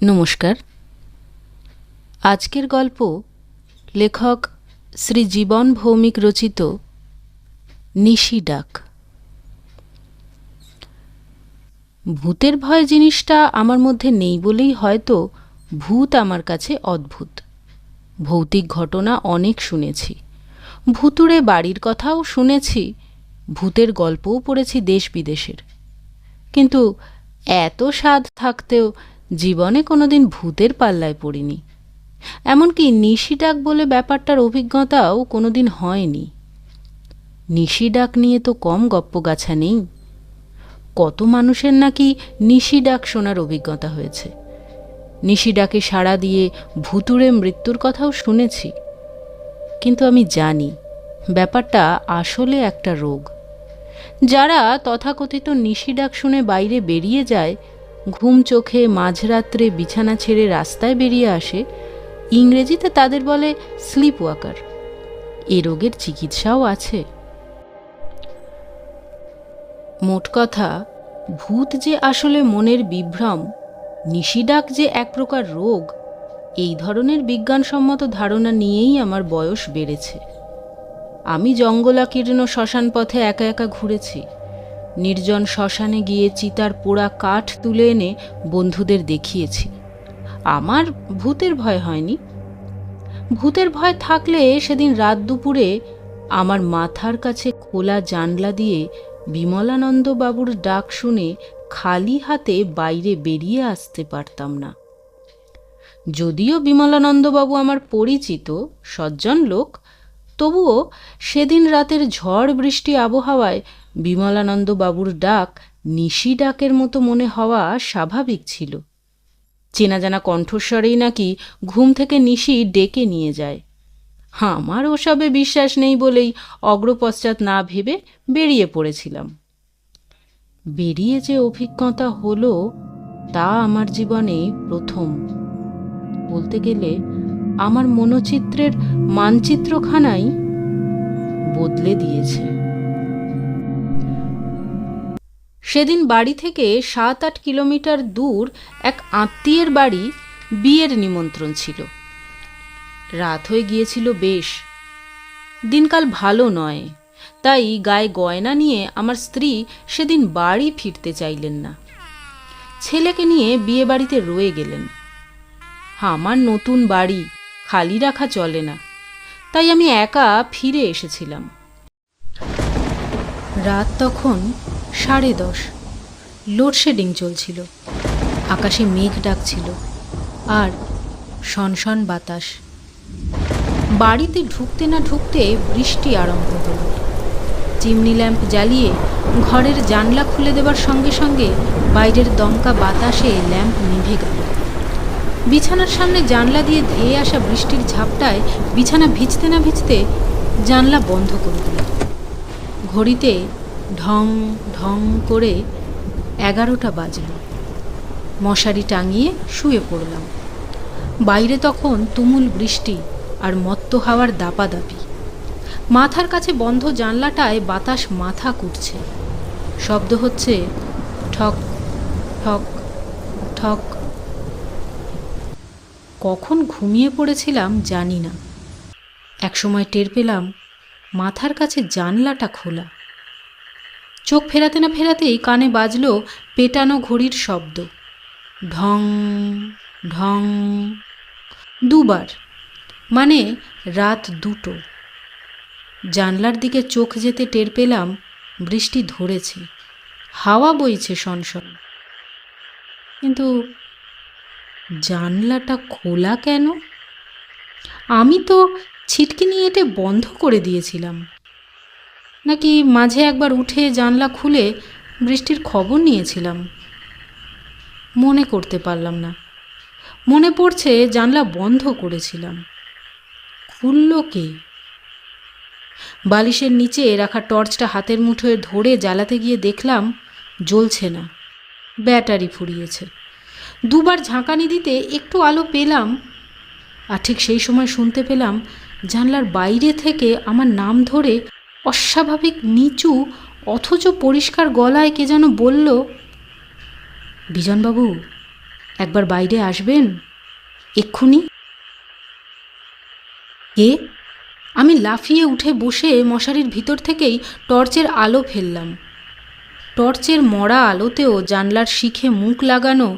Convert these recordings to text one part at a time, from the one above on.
নমস্কার। আজকের গল্প লেখক শ্রী জীবন ভৌমিক রচিত নিশি ডাক। ভূতের ভয় জিনিসটা আমার মধ্যে নেই বলেই হয়তো ভূত আমার কাছে অদ্ভুত। ভৌতিক ঘটনা অনেক শুনেছি, ভুতুড়ে বাড়ির কথাও শুনেছি, ভূতের গল্পও পড়েছি দেশ বিদেশের। কিন্তু এত স্বাদ থাকতেও জীবনে কোনোদিন ভূতের পাল্লায় পড়িনি। এমনকি নিশি ডাক বলে ব্যাপারটার অভিজ্ঞতাও কোনোদিন হয়নি। নিশি ডাক নিয়ে তো কম গপ্পগাছা নেই। কত মানুষের নাকি নিশি ডাক শোনার অভিজ্ঞতা হয়েছে। নিশি ডাকে সাড়া দিয়ে ভুতুড়ে মৃত্যুর কথাও শুনেছি। কিন্তু আমি জানি ব্যাপারটা আসলে একটা রোগ। যারা তথাকথিত নিশি ডাক শুনে বাইরে বেরিয়ে যায়, ঘুম চোখে মাঝরাত্রে বিছানা ছেড়ে রাস্তায় বেরিয়ে আসে, ইংরেজিতে তাদের বলে স্লিপ ওয়াকার। এ রোগের চিকিৎসাও আছে। মোট কথা, ভূত যে আসলে মনের বিভ্রম, নিশি ডাক যে এক প্রকার রোগ, এই ধরনের বিজ্ঞানসম্মত ধারণা নিয়েই আমার বয়স বেড়েছে। আমি জঙ্গলাকীর্ণ শ্মশান পথে একা একা ঘুরেছি। নির্জন শ্মশানে গিয়ে চিতার পোড়া কাঠ তুলে এনে বন্ধুদের দেখিয়েছি। আমার ভূতের ভয় হয়নি। ভূতের ভয় থাকলে সেদিন রাত দুপুরে আমার মাথার কাছে খোলা জানলা দিয়ে বিমলানন্দ বাবুর ডাক শুনে খালি হাতে বাইরে বেরিয়ে আসতে পারতাম না। যদিও বিমলানন্দবাবু আমার পরিচিত সজ্জন লোক, তবুও সেদিন রাতের ঝড় বৃষ্টি আবহাওয়ায় বিমলানন্দবাবুর ডাক নিশি ডাকের মতো মনে হওয়া স্বাভাবিক ছিল। চেনা জানা কণ্ঠস্বরেই নাকি ঘুম থেকে নিশি ডেকে নিয়ে যায়। আমার ওসবে বিশ্বাস নেই বলেই অগ্রপশ্চাৎ না ভেবে বেরিয়ে পড়েছিলাম। বেরিয়ে যে অভিজ্ঞতা হলো তা আমার জীবনে প্রথম। বলতে গেলে আমার মনোচিত্রের মানচিত্রখানাই বদলে দিয়েছে। সেদিন বাড়ি থেকে 7-8 কিলোমিটার দূর এক আত্মীয়ের বাড়ি বিয়ের নিমন্ত্রণ ছিল। রাত হয়ে গিয়েছিল বেশ। দিনকাল ভালো নয়, তাই গায়ে গয়না নিয়ে আমার স্ত্রী সেদিন বাড়ি ফিরতে চাইলেন না। ছেলেকে নিয়ে বিয়ে বাড়িতে রয়ে গেলেন। আমার নতুন বাড়ি খালি রাখা চলে না, তাই আমি একা ফিরে এসেছিলাম। রাত তখন 10:30। লোডশেডিং চলছিল। আকাশে মেঘ ডাকছিল আর সনসন বাতাস। বাড়িতে ঢুকতে না ঢুকতে বৃষ্টি আরম্ভ হল। চিমনি ল্যাম্প জ্বালিয়ে ঘরের জানলা খুলে দেবার সঙ্গে সঙ্গে বাইরের দমকা বাতাসে ল্যাম্প নিভে গেল। বিছানার সামনে জানলা দিয়ে ধেয়ে আসা বৃষ্টির ঝাপটায় বিছানা ভিজতে না ভিজতে জানলা বন্ধ করে দিল। ঘড়িতে ঢং ঢং করে 11টা বাজল। মশারি টাঙিয়ে শুয়ে পড়লাম। বাইরে তখন তুমুল বৃষ্টি আর মত্ত হাওয়ার দাপাদাপি। মাথার কাছে বন্ধ জানলাটায় বাতাস মাথা কুটছে। শব্দ হচ্ছে ঠক ঠক ঠক। কখন ঘুমিয়ে পড়েছিলাম জানি না। একসময় টের পেলাম মাথার কাছে জানলাটা খোলা। চোখ ফেরাতে না ফেরাতেই কানে বাজল পেটানো ঘড়ির শব্দ, ঢং ঢং, 2বার, মানে রাত 2টো। জানলার দিকে চোখ যেতে টের পেলাম বৃষ্টি ধরেছে, হাওয়া বইছে সনসন। কিন্তু জানলাটা খোলা কেন? আমি তো ছিটকিনি নিয়ে এটে বন্ধ করে দিয়েছিলাম, নাকি মাঝে একবার উঠে জানলা খুলে বৃষ্টির খবর নিয়েছিলাম? মনে করতে পারলাম না। মনে পড়ছে জানলা বন্ধ করেছিলাম। খুলল কে? বালিশের নিচে রাখা টর্চটা হাতের মুঠোয় ধরে জ্বালাতে গিয়ে দেখলাম জ্বলছে না, ব্যাটারি ফুরিয়েছে। 2বার ঝাঁকানি দিতে একটু আলো পেলাম, আর ঠিক সেই সময় শুনতে পেলাম জানলার বাইরে থেকে আমার নাম ধরে অস্বাভাবিক নিচু অথচ পরিষ্কার গলায় কে যেন বলল, বিজনবাবু, একবার বাইরে আসবেন এক্ষুনি। কে? আমি লাফিয়ে উঠে বসে মশারির ভিতর থেকেই টর্চের আলো ফেললাম। টর্চের মরা আলোতেও জানলার শিখে মুখ লাগানো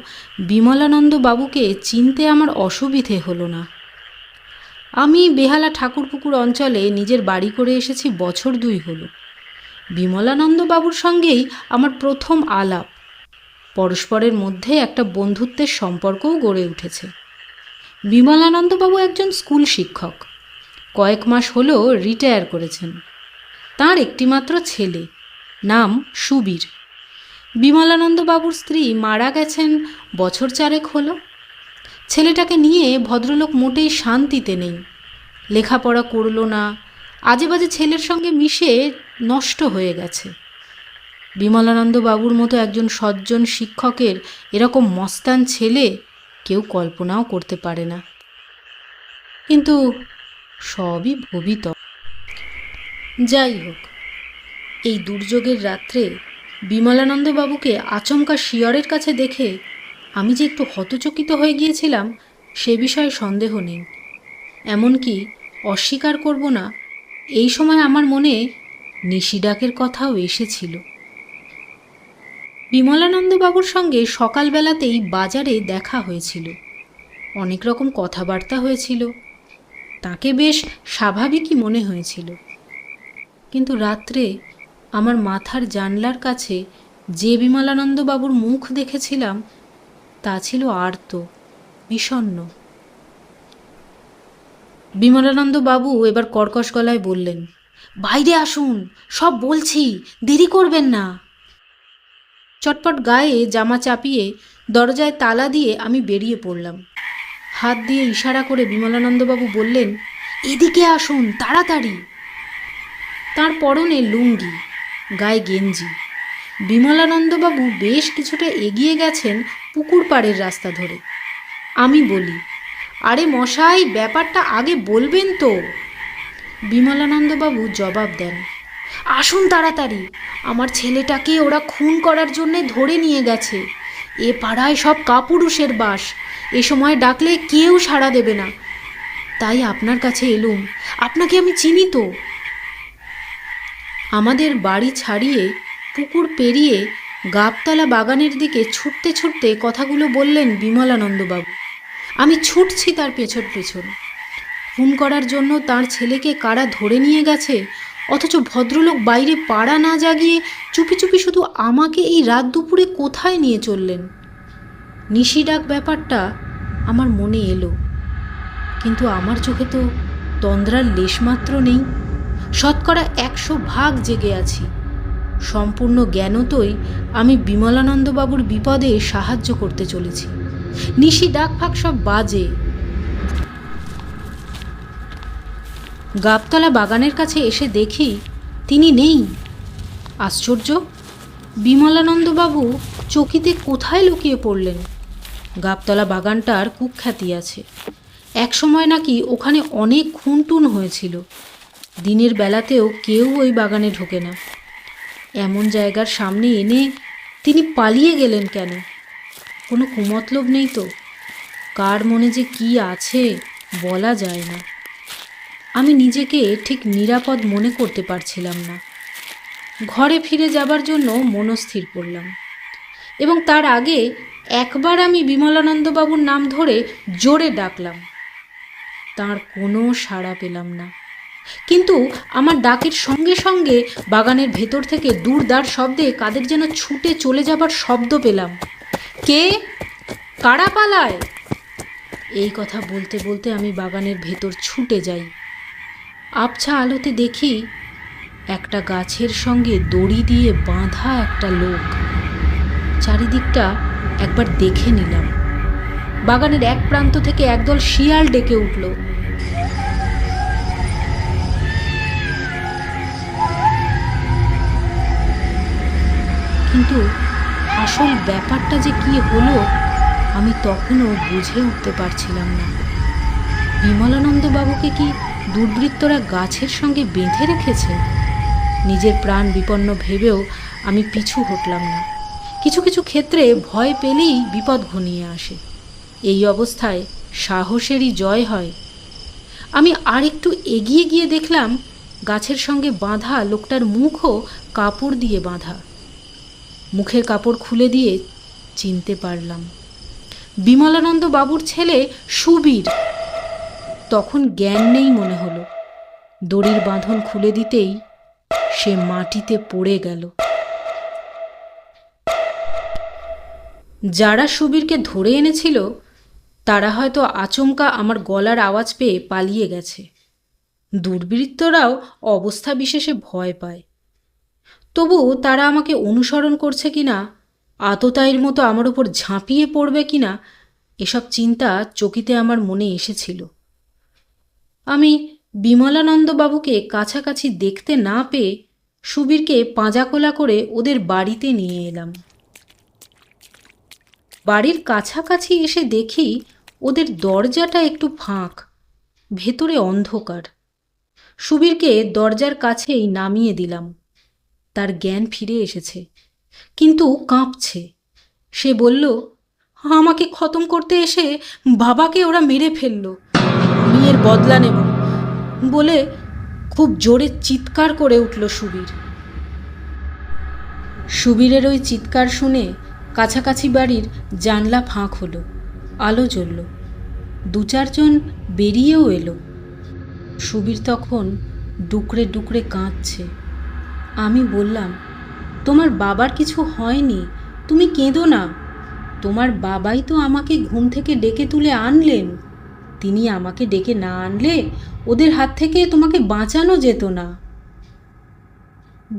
বিমলানন্দ বাবুকে চিনতে আমার অসুবিধে হলো না। আমি বেহালা ঠাকুরপুকুর অঞ্চলে নিজের বাড়ি করে এসেছি বছর 2 হলো। বিমলানন্দ বাবুর সঙ্গেই আমার প্রথম আলাপ। পরস্পরের মধ্যে একটা বন্ধুত্বের সম্পর্কও গড়ে উঠেছে। বিমলানন্দবাবু একজন স্কুল শিক্ষক, কয়েক মাস হলো রিটায়ার করেছেন। তাঁর একটিমাত্র ছেলে, নাম সুবীর। বিমলানন্দবাবুর স্ত্রী মারা গেছেন বছর 4 হলো। ছেলেটাকে নিয়ে ভদ্রলোক মোটেই শান্তিতে নেই। লেখাপড়া করল না, আজে বাজে ছেলের সঙ্গে মিশে নষ্ট হয়ে গেছে। বিমলানন্দবাবুর মতো একজন সজ্জন শিক্ষকের এরকম মস্তান ছেলে কেউ কল্পনাও করতে পারে না। কিন্তু সবই ভবিতক। যাই হোক, এই দুর্যোগের রাত্রে বিমলানন্দবাবুকে আচমকা শিয়রের কাছে দেখে আমি যে একটু হতচকিত হয়ে গিয়েছিলাম সে বিষয়ে সন্দেহ নেই। এমনকি অস্বীকার করব না, এই সময় আমার মনে নিশিডাকের কথাও এসেছিল। বিমলানন্দবাবুর সঙ্গে সকালবেলাতেই বাজারে দেখা হয়েছিল, অনেক রকম কথাবার্তা হয়েছিল, তাকে বেশ স্বাভাবিকই মনে হয়েছিল। কিন্তু রাত্রে আমার মাথার জানলার কাছে যে বিমলানন্দবাবুর মুখ দেখেছিলাম তা ছিল আর্ত, বিষণ্ণ। বিমলানন্দবাবু এবার কর্কশ গলায় বললেন, বাইরে আসুন, সব বলছি, দেরি করবেন না। চটপট গায়ে জামা চাপিয়ে দরজায় তালা দিয়ে আমি বেরিয়ে পড়লাম। হাত দিয়ে ইশারা করে বিমলানন্দবাবু বললেন, এদিকে আসুন, তাড়াতাড়ি। তার পরনে লুঙ্গি, গায়ে গেঞ্জি। বিমলানন্দবাবু বেশ কিছুটা এগিয়ে গেছেন পুকুর পাড়ের রাস্তা ধরে। আমি বলি, আরে মশাই, ব্যাপারটা আগে বলবেন তো। বিমলানন্দবাবু জবাব দেন, আসুন তাড়াতাড়ি, আমার ছেলেটাকে ওরা খুন করার জন্যে ধরে নিয়ে গেছে। এ পাড়ায় সব কাপুরুষের বাস, এ সময় ডাকলে কেউ সাড়া দেবে না, তাই আপনার কাছে এলুম। আপনাকে আমি চিনি তো। আমাদের বাড়ি ছাড়িয়ে পুকুর পেরিয়ে গাবতলা বাগানের দিকে ছুটতে ছুটতে কথাগুলো বললেন বিমলানন্দবাবু। আমি ছুটছি তার পেছন পেছন। খুন করার জন্য তার ছেলেকে কারা ধরে নিয়ে গেছে, অথচ ভদ্রলোক বাইরে পাড়া না জাগিয়ে চুপি চুপি শুধু আমাকে এই রাত দুপুরে কোথায় নিয়ে চললেন। নিশিডাক ব্যাপারটা আমার মনে এলো, কিন্তু আমার চোখে তো তন্দ্রার লেশমাত্র নেই। 100% জেগে আছি। সম্পূর্ণ জ্ঞানতই আমি বিমলানন্দবাবুর বিপদে সাহায্য করতে চলেছি। নিশি ডাক ফাঁক সব বাজে। গাবতলা বাগানের কাছে এসে দেখি তিনি নেই। আশ্চর্য, বিমলানন্দবাবু চকিতে কোথায় লুকিয়ে পড়লেন? গাবতলা বাগানটার কুখ্যাতি আছে, একসময় নাকি ওখানে অনেক খুনটুন হয়েছিল। দিনের বেলাতেও কেউ ওই বাগানে ঢোকে না। এমন জায়গার সামনে এনে তিনি পালিয়ে গেলেন কেন? কোনো কুমতলব নেই তো? কার মনে যে কি আছে বলা যায় না। আমি নিজেকে ঠিক নিরাপদ মনে করতে পারছিলাম না। ঘরে ফিরে যাবার জন্য মনস্থির করলাম, এবং তার আগে একবার আমি বিমলানন্দবাবুর নাম ধরে জোরে ডাকলাম। তার কোনো সাড়া পেলাম না। কিন্তু আমার ডাকের সঙ্গে সঙ্গে বাগানের ভেতর থেকে দূরদার শব্দে কাদের যেন ছুটে চলে যাবার শব্দ পেলাম। কে? কারা পালায়? এই কথা বলতে বলতে আমি বাগানের ভেতর ছুটে যাই। আবছা আলোতে দেখি একটা গাছের সঙ্গে দড়ি দিয়ে বাঁধা একটা লোক। চারিদিকটা একবার দেখে নিলাম। বাগানের এক প্রান্ত থেকে একদল শিয়াল ডেকে উঠল। কিন্তু আসল ব্যাপারটা যে কি হলো আমি তখনও বুঝে উঠতে পারছিলাম না। বিমলানন্দবাবুকে কি দুর্বৃত্তরা গাছের সঙ্গে বেঁধে রেখেছে? নিজের প্রাণ বিপন্ন ভেবেও আমি পিছু হটলাম না। কিছু কিছু ক্ষেত্রে ভয় পেলেই বিপদ ঘনিয়ে আসে। এই অবস্থায় সাহসেরই জয় হয়। আমি আর একটু এগিয়ে গিয়ে দেখলাম গাছের সঙ্গে বাঁধা লোকটার মুখও কাপড় দিয়ে বাঁধা। মুখের কাপড় খুলে দিয়ে চিনতে পারলাম বিমলানন্দ বাবুর ছেলে সুবীর। তখন জ্ঞান নেই মনে হলো। দড়ির বাঁধন খুলে দিতেই সে মাটিতে পড়ে গেল। যারা সুবীরকে ধরে এনেছিল তারা হয়তো আচমকা আমার গলার আওয়াজ পেয়ে পালিয়ে গেছে। দুর্বৃত্তরাও অবস্থা বিশেষে ভয় পায়। তবু তারা আমাকে অনুসরণ করছে কিনা, আততায়ীর মতো আমার উপর ঝাঁপিয়ে পড়বে কিনা, এসব চিন্তা চকিতে আমার মনে এসেছিল। আমি বিমলানন্দবাবুকে কাছাকাছি দেখতে না পেয়ে সুবীরকে পাঁজাকোলা করে ওদের বাড়িতে নিয়ে এলাম। বাড়ির কাছাকাছি এসে দেখি ওদের দরজাটা একটু ফাঁক, ভেতরে অন্ধকার। সুবীরকে দরজার কাছেই নামিয়ে দিলাম। তার জ্ঞান ফিরে এসেছে, কিন্তু কাঁপছে। সে বলল, আমাকে খতম করতে এসে বাবাকে ওরা মেরে ফেলল, আমি এর বদলা নেব বলে খুব জোরে চিৎকার করে উঠল সুবীর। সুবীরের ওই চিৎকার শুনে কাছাকাছি বাড়ির জানলা ফাঁক হলো, আলো জ্বলল। দু চারজন বেরিয়েও এলো। সুবীর তখন ডুকরে ডুকরে কাঁদছে। আমি বললাম, তোমার বাবার কিছু হয়নি, তুমি কেঁদো না। তোমার বাবাই তো আমাকে ঘুম থেকে ডেকে তুলে আনলেন। তিনি আমাকে ডেকে না আনলে ওদের হাত থেকে তোমাকে বাঁচানো যেত না।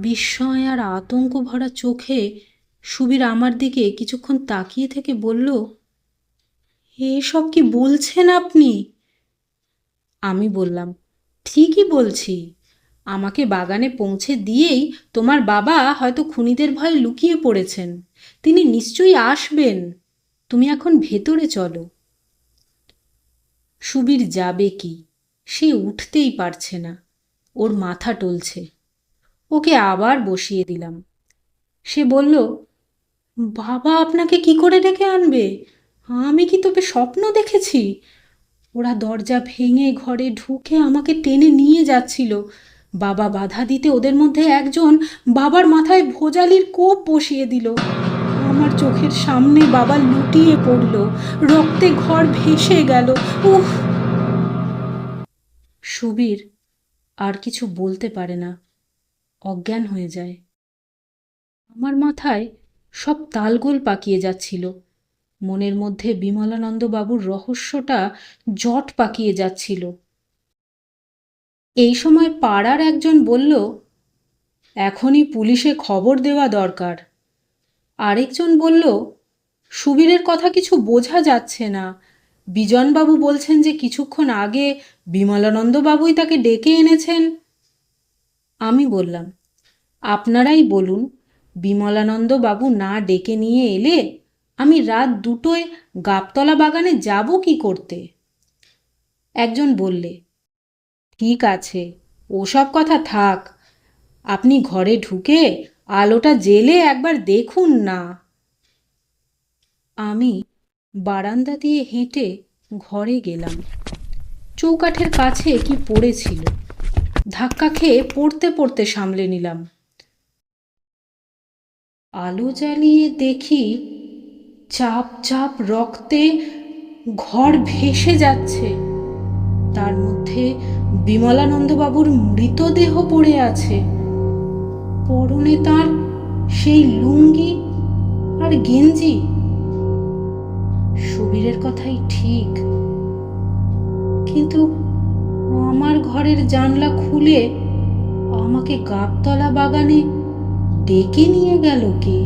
বিস্ময় আর আতঙ্ক ভরা চোখে সুবীর আমার দিকে কিছুক্ষণ তাকিয়ে থেকে বলল, এসব কি বলছেন আপনি? আমি বললাম, ঠিকই বলছি। আমাকে বাগানে পৌঁছে দিয়েই তোমার বাবা হয়তো খুনিদের ভয়ে লুকিয়ে পড়েছেন। তিনি নিশ্চয়ই আসবেন। তুমি এখন ভেতরে চলো। সুবীর যাবে কি? সে উঠতেই পারছে না, ওর মাথা টলছে। ওকে আবার বসিয়ে দিলাম। সে বলল, বাবা আপনাকে কি করে ডেকে আনবে? আমি কি তোকে স্বপ্ন দেখেছি? ওরা দরজা ভেঙে ঘরে ঢুকে আমাকে টেনে নিয়ে যাচ্ছিল। বাবা বাধা দিতে ওদের মধ্যে একজন বাবার মাথায় ভোজালির কোপ বসিয়ে দিল। আমার চোখের সামনে বাবা লুটিয়ে পড়ল, রক্তে ঘর ভেসে গেল। উফ! সুবীর আর কিছু বলতে পারে না, অজ্ঞান হয়ে যায়। আমার মাথায় সব তালগোল পাকিয়ে যাচ্ছিল। মনের মধ্যে বিমলানন্দবাবুর রহস্যটা জট পাকিয়ে যাচ্ছিল। এই সময় পাড়ার একজন বলল, এখনই পুলিশে খবর দেওয়া দরকার। আরেকজন বলল, সুবীরের কথা কিছু বোঝা যাচ্ছে না। বিজনবাবু বলছেন যে কিছুক্ষণ আগে বিমলানন্দবাবুই তাকে ডেকে এনেছেন। আমি বললাম, আপনারাই বলুন, বিমলানন্দবাবু না ডেকে নিয়ে এলে আমি রাত 2টোয় গাবতলা বাগানে যাব কি করতে? একজন বললে, ঠিক আছে, ওসব কথা থাক, আপনি ঘরে ঢুকে আলোটা জ্বেলে একবার দেখুন না। আমি বারান্দা দিয়ে হেঁটে ঘরে গেলাম। চৌকাঠের কাছে কি পড়েছিল, ধাক্কা খেয়ে পড়তে পড়তে সামলে নিলাম। আলো জ্বালিয়ে দেখি চাপ চাপ রক্তে ঘর ভেসে যাচ্ছে। তার মধ্যে বিমলানন্দবাবুর মৃতদেহ পড়ে আছে। পরনে তার সেই লুঙ্গি আর গেঞ্জি। সুবীরের কথাই ঠিক, কিন্তু আমার ঘরের জানলা খুলে আমাকে গাবতলা বাগানে ডেকে নিয়ে গেল কে?